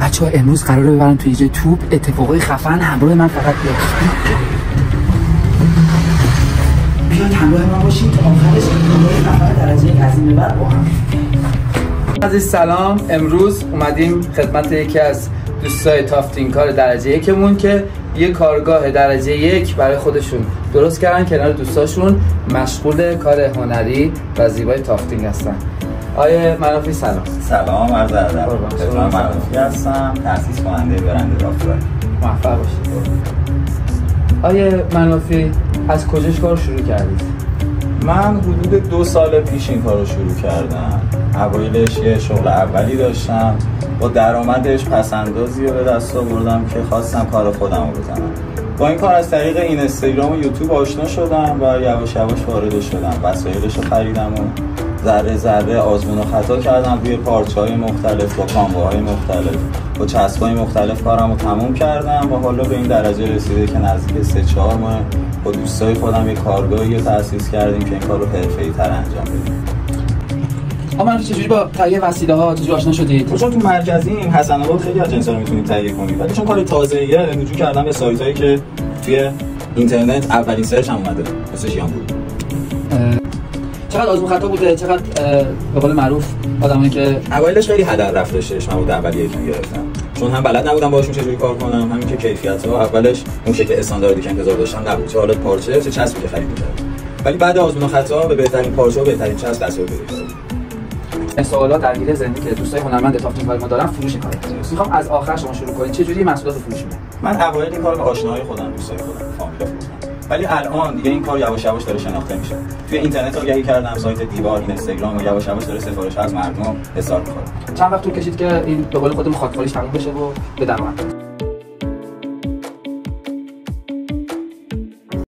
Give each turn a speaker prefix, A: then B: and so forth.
A: بچه‌ها امروز قراره ببرن توی یه توپ اتفاقای خفن. همراه من فقط بیاید همراه من باشید تا آخرش اتفاقای خفن درجه یک از این به بعد با هم.
B: عزیز سلام. امروز اومدیم خدمت یکی از دوستای تافتینگکار درجه یکمون که یه کارگاه درجه یک برای خودشون درست کردن، کنار دوستاشون مشغول کار هنری و زیبای تافتینگ هستن. آیه منافی سلام.
C: سلام، عرض ادب. من منافی هستم، تأسیس کننده برند رافرای.
B: موفق باشید. آیه منافی از کجاش کار شروع کردید؟
C: من حدود 2 سال پیش این کار رو شروع کردم. اوایلش یه شغل اولی داشتم، با درآمدش پسندازی رو به دست آوردم که خواستم کار خودم رو بزنم. با این کار از طریق این اینستاگرام و یوتیوب آشنا شدم و یواش یواش وارد شدم. وسایلش رو خریدم و ذره ذره آزمون و خطا کردم روی پارچه‌های مختلف، با کامواهای مختلف، با چسب‌های مختلف کارم رو تموم کردم و حالا به این درجه رسیده که نزدیک 3-4 ماه با دوستای خودم یک کارگاهی رو تأسیس کردیم که این کار رو حرفه‌ای‌تر انجام بدیم.
A: منافی چجوری با تهیه وسیله‌ها چجوری آشنا شدید؟
C: چون تو مرکزیم حسن آباد خیلی از جنسا رو میتونید تهیه کنید، ولی چون کار تازه‌ایه رجوع کردم به سایتایی که توی اینترنت اولین سرچ هم اومده مثل شیان بود.
A: چقدر آزمون خطا بوده؟ چقدر به قول معروف آدمایی که
C: اوایلش خیلی هدر رفتش من بود اولیه که گرفتم، چون هم بلد نبودم باشون چجوری کار کنم، همین که کیفیت‌ها اولش اون شکل استانداردی که انتظار داشتم نبود، چه حالت پارچه چه چسبی که خرید می‌کردم، ولی بعد آزمون خطا به بهترین پارچه و بهترین چسب دستیابی پیدا کردم.
A: این سوالات درگیر ذهنی که دوستای هنرمند تافتینگ ما دارن فروش کار هست. می‌خوام از آخر شما شروع کنید. چه جوری محصولات رو فروش می‌کنید؟
C: من اوایل این کارو به آشناهای خودم، دوستای خودم، فامیلا فروختم. ولی الان دیگه این کار یواش یواش داره شناخته میشه. توی اینترنت آگهی کردم، سایت دیوار، اینستاگرام و یواش یواش داره سفارش از مردم حساب می‌کنه.
A: چند وقت طول کشید که این به قول خودم خاطره‌اش تموم بشه و به درآمد؟